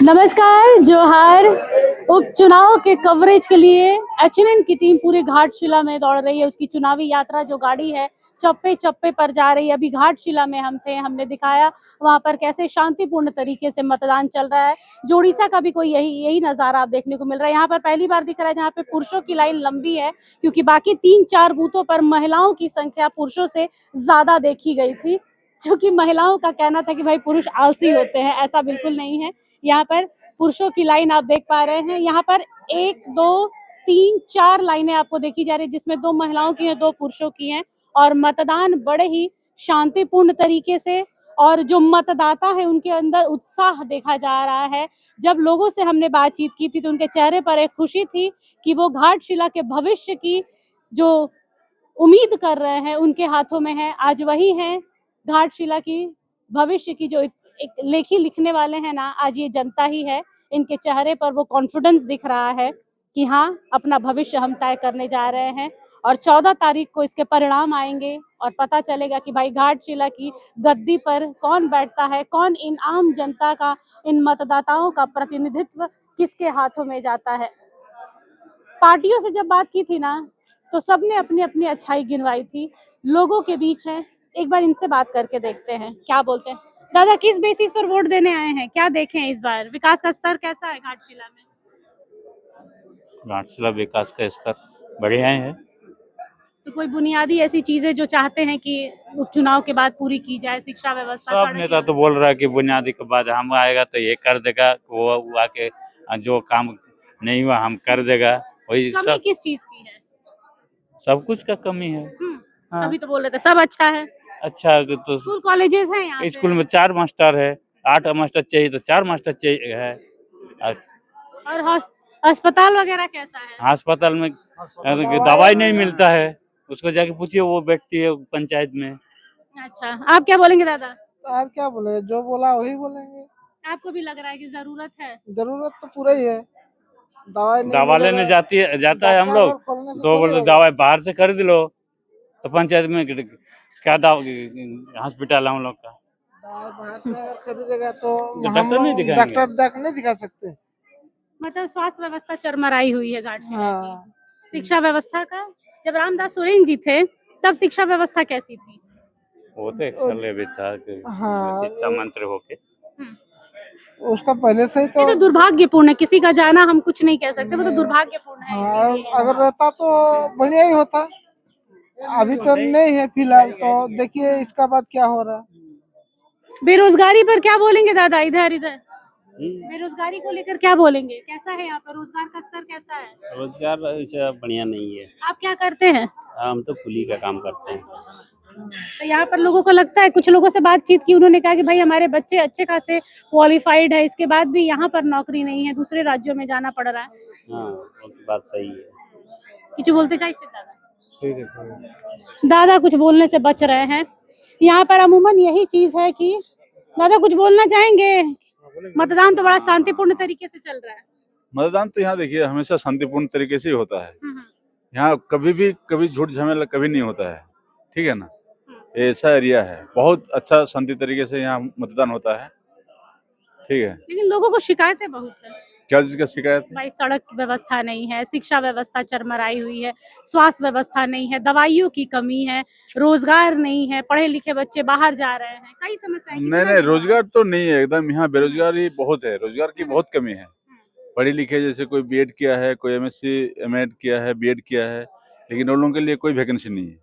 नमस्कार। जोहार। उपचुनाव के कवरेज के लिए एचएनएन की टीम पूरे घाटशिला में दौड़ रही है। उसकी चुनावी यात्रा जो गाड़ी है चप्पे चप्पे पर जा रही है। अभी घाटशिला में हम थे, हमने दिखाया वहां पर कैसे शांतिपूर्ण तरीके से मतदान चल रहा है। जोड़ीसा का भी कोई यही नजारा आप देखने को मिल रहा है। यहाँ पर पहली बार दिख रहा है जहाँ पे पुरुषों की लाइन लंबी है, क्योंकि बाकी 3-4 बूथों पर महिलाओं की संख्या पुरुषों से ज्यादा देखी गई थी। क्योंकि महिलाओं का कहना था कि भाई पुरुष आलसी होते हैं, ऐसा बिल्कुल नहीं है। यहाँ पर पुरुषों की लाइन आप देख पा रहे हैं। यहाँ पर 1 2 3 4 लाइनें आपको देखी जा रही है, जिसमें 2 महिलाओं की हैं, 2 पुरुषों की हैं। और मतदान बड़े ही शांतिपूर्ण तरीके से, और जो मतदाता है उनके अंदर उत्साह देखा जा रहा है। जब लोगों से हमने बातचीत की थी तो उनके चेहरे पर एक खुशी थी कि वो घाटशिला के भविष्य की जो उम्मीद कर रहे हैं उनके हाथों में है। आज वही है घाटशिला की भविष्य की जो एक लेखी लिखने वाले हैं ना, आज ये जनता ही है। इनके चेहरे पर वो कॉन्फिडेंस दिख रहा है कि हाँ, अपना भविष्य हम तय करने जा रहे हैं। और 14 तारीख को इसके परिणाम आएंगे और पता चलेगा कि भाई घाटशिला की गद्दी पर कौन बैठता है, कौन इन आम जनता का, इन मतदाताओं का प्रतिनिधित्व किसके हाथों में जाता है। पार्टियों से जब बात की थी ना, तो सबने अपनी अपनी अच्छाई गिनवाई थी। लोगों के बीच है, एक बार इनसे बात करके देखते हैं क्या बोलते हैं। दादा, किस बेसिस पर वोट देने आए हैं, क्या देखें इस बार विकास का स्तर कैसा है घाटशिला में? घाटशिला विकास का स्तर बढ़िया है। तो कोई बुनियादी ऐसी चीजें जो चाहते हैं कि उपचुनाव के बाद पूरी की जाए, शिक्षा व्यवस्था, सब नेता तो बोल रहा है कि बुनियादी के बाद हम आएगा तो ये कर देगा, वो आके जो काम नहीं हुआ हम कर देगा। वही कमी सब किस चीज की है? सब कुछ का कमी है। हाँ। अभी तो बोल रहे थे सब अच्छा है। अच्छा तो स्कूल कॉलेजेस हैं यहाँ स्कूल पे, में 4 मास्टर है, 8 मास्टर चाहिए तो 4 मास्टर चाहिए है। और अस्पताल वगैरह कैसा है? अस्पताल में दवाई नहीं मिलता है, उसको जाके पूछिए, वो व्यक्ति है पंचायत में। अच्छा, आप क्या बोलेंगे दादा? यार क्या बोले, जो बोला वही बोलेंगे। आपको भी लग रहा है कि जरूरत है? जरूरत तो पूरा ही है। दवाई नहीं दवा लेने जाता है हम लोग, तो बोलते दवाई बाहर से खरीद लो। तो पंचायत में क्या हॉस्पिटल है हम लोग का? दवाई बाहर से अगर खरीदेगा तो हम डॉक्टर नहीं लोग दिखाएंगे। डॉक्टर जाके नहीं दिखा सकते। मतलब स्वास्थ्य व्यवस्था चरमराई हुई है घाटशिला की। हाँ, शिक्षा व्यवस्था का, जब रामदास सोरेन जी थे तब शिक्षा व्यवस्था कैसी थी? वो तो एक्सल भी था कि हाँ, शिक्षा मंत्री होके। उसका पहले से ही ये तो दुर्भाग्यपूर्ण है, किसी का जाना हम कुछ नहीं कह सकते, वो तो दुर्भाग्यपूर्ण है। हाँ, इसीलिए अगर रहता तो बढ़िया ही होता। अभी तो नहीं है फिलहाल, तो देखिए इसका बाद क्या हो रहा है। बेरोजगारी पर क्या बोलेंगे दादा? इधर इधर बेरोजगारी को लेकर क्या बोलेंगे? कैसा है यहाँ पर रोजगार का स्तर, कैसा है? रोजगार ऐसा बढ़िया नहीं है। आप क्या करते हैं? हम तो कुली का काम करते हैं। तो यहाँ पर लोगों को लगता है, कुछ लोगों से बातचीत की, उन्होंने कहा कि भाई हमारे बच्चे अच्छे खासे क्वालिफाइड है, इसके बाद भी यहाँ पर नौकरी नहीं है, दूसरे राज्यों में जाना पड़ रहा है। हाँ, वो तो बात सही है। कुछ बोलते चाहिए दादा? ठीक है। दादा कुछ बोलने से बच रहे हैं। यहाँ पर अमूमन यही चीज है कि दादा कुछ बोलना चाहेंगे? मतदान तो बड़ा शांतिपूर्ण तरीके से चल रहा है। मतदान तो यहाँ देखिए हमेशा शांतिपूर्ण तरीके से ही होता है। यहाँ कभी झूठ झमेला कभी नहीं होता है, ठीक है ना। ये ऐसा एरिया है, बहुत अच्छा शांति तरीके से यहाँ मतदान होता है, ठीक है। लेकिन लोगों को शिकायतें बहुत है। क्या चीज का शिकायत? भाई सड़क व्यवस्था नहीं है, शिक्षा व्यवस्था चरमराई हुई है, स्वास्थ्य व्यवस्था नहीं है, दवाइयों की कमी है, रोजगार नहीं है, पढ़े लिखे बच्चे बाहर जा रहे हैं, कई समस्याएं। नहीं, रोजगार तो नहीं है एकदम। यहाँ बेरोजगारी बहुत है, रोजगार की बहुत कमी है। पढ़े लिखे जैसे कोई बीएड किया है, कोई एमएससी एमएड किया है, बीएड किया है, लेकिन उन लोगों के लिए कोई वैकेंसी नहीं है।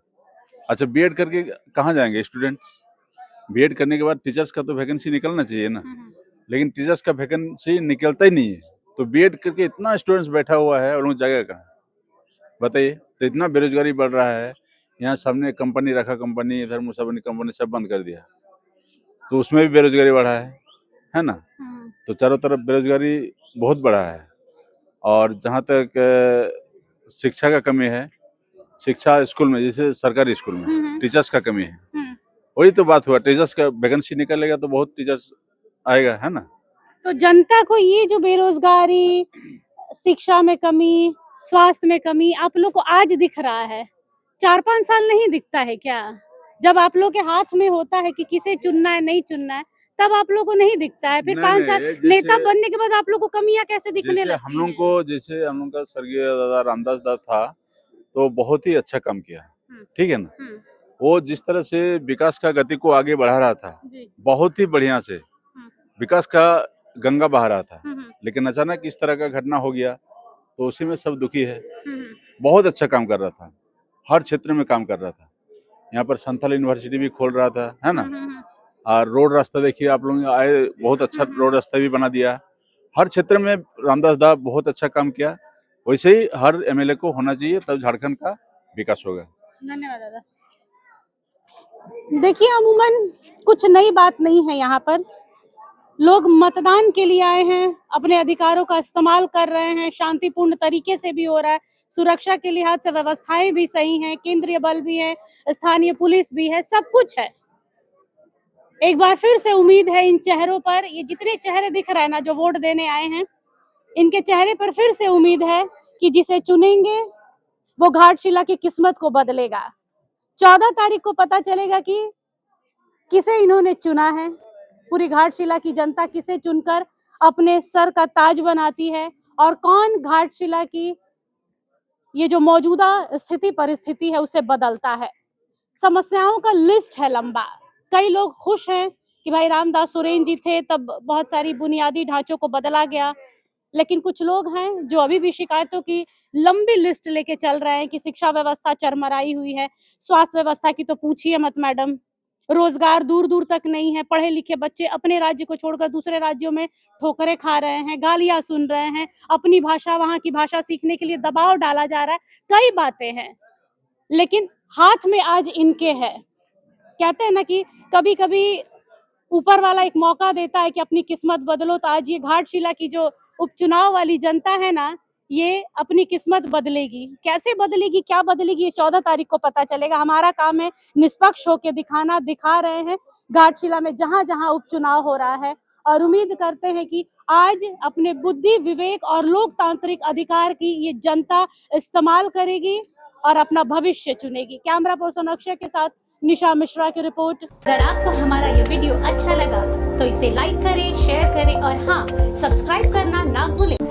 अच्छा, बीएड करके कहाँ जाएंगे स्टूडेंट? बीएड करने के बाद टीचर्स का तो वैकेंसी निकलना चाहिए ना, लेकिन टीचर्स का वैकेंसी निकलता ही नहीं है। तो बीएड करके इतना स्टूडेंट्स बैठा हुआ है, और लोग जगह कहाँ बताइए। तो इतना बेरोजगारी बढ़ रहा है। यहाँ सामने कंपनी रखा, कंपनी इधर मुसाबनी कंपनी सब बंद कर दिया, तो उसमें भी बेरोजगारी बढ़ा है ना। तो चारों तरफ बेरोजगारी बहुत बड़ा है। और जहाँ तक शिक्षा का कमी है, शिक्षा स्कूल में जैसे सरकारी स्कूल में टीचर्स का कमी है। वही तो बात हुआ, टीचर्स का वैकेंसी निकलेगा तो बहुत टीचर्स आएगा, है ना। तो जनता को ये जो बेरोजगारी, शिक्षा में कमी, स्वास्थ्य में कमी आप लोग को आज दिख रहा है, 4-5 साल नहीं दिखता है क्या? जब आप लोग के हाथ में होता है कि किसे चुनना है नहीं चुनना है, तब आप लोगों को नहीं दिखता है, फिर नहीं, 5 नहीं, साल ये जैसे- नेता बनने के बाद आप लोग को कमियां कैसे दिखने जैसे लगती हम लोग हैं? को जैसे हम लोग का स्वर्गीय दादा रामदास दास था तो बहुत ही अच्छा काम किया, हम्म। ठीक है ना। हम्म, वो जिस तरह से विकास का गति को आगे बढ़ा रहा था जी। बहुत ही बढ़िया से विकास का गंगा बहा रहा था, हम्म, लेकिन अचानक इस तरह का घटना हो गया तो उसी में सब दुखी है। हम्म, बहुत अच्छा काम कर रहा था, हर क्षेत्र में काम कर रहा था। यहाँ पर संथाल यूनिवर्सिटी भी खोल रहा था, है ना। और रोड रास्ता देखिए आप लोग आए, बहुत अच्छा रोड रास्ता भी बना दिया। हर क्षेत्र में रामदास दा बहुत अच्छा काम किया। वैसे ही हर एमएलए को होना चाहिए, तब झारखंड का विकास होगा। धन्यवाद दादा। देखिए अमूमन कुछ नई बात नहीं है, यहाँ पर लोग मतदान के लिए आए हैं, अपने अधिकारों का इस्तेमाल कर रहे हैं, शांतिपूर्ण तरीके से भी हो रहा है, सुरक्षा के लिहाज से व्यवस्थाएं भी सही हैं, केंद्रीय बल भी है, स्थानीय पुलिस भी है, सब कुछ है। एक बार फिर से उम्मीद है इन चेहरों पर, ये जितने चेहरे दिख रहे हैं ना जो वोट देने आए हैं, इनके चेहरे पर फिर से उम्मीद है कि जिसे चुनेंगे वो घाटशिला की किस्मत को बदलेगा। 14 तारीख को पता चलेगा कि किसे इन्होंने चुना है, पूरी घाटशिला की जनता किसे चुनकर अपने सर का ताज बनाती है और कौन घाटशिला की ये जो मौजूदा स्थिति परिस्थिति है उसे बदलता है। समस्याओं का लिस्ट है लंबा। कई लोग खुश हैं कि भाई रामदास सोरेन जी थे तब बहुत सारी बुनियादी ढांचों को बदला गया, लेकिन कुछ लोग हैं जो अभी भी शिकायतों की लंबी लिस्ट लेके चल रहे हैं कि शिक्षा व्यवस्था चरमराई हुई है, स्वास्थ्य व्यवस्था की तो पूछिए मत मैडम, रोजगार दूर दूर तक नहीं है, पढ़े लिखे बच्चे अपने राज्य को छोड़कर दूसरे राज्यों में ठोकरें खा रहे हैं, गालियां सुन रहे हैं, अपनी भाषा वहां की भाषा सीखने के लिए दबाव डाला जा रहा है, कई बातें हैं, लेकिन हाथ में आज इनके है। कहते हैं ना कि कभी कभी ऊपर वाला एक मौका देता है कि अपनी किस्मत बदलो, तो आज ये घाटशिला की जो उपचुनाव वाली जनता है ना, ये अपनी किस्मत बदलेगी। कैसे बदलेगी, क्या बदलेगी, ये 14 तारीख को पता चलेगा। हमारा काम है निष्पक्ष होकर दिखाना, दिखा रहे हैं घाटशिला में जहां जहां उपचुनाव हो रहा है, और उम्मीद करते हैं कि आज अपने बुद्धि, विवेक और लोकतांत्रिक अधिकार की ये जनता इस्तेमाल करेगी और अपना भविष्य चुनेगी। कैमरा पर्सन अक्षय के साथ निशा मिश्रा की रिपोर्ट। अगर आपको हमारा ये वीडियो अच्छा लगा तो इसे लाइक करें, शेयर करें और हाँ, सब्सक्राइब करना ना भूलें।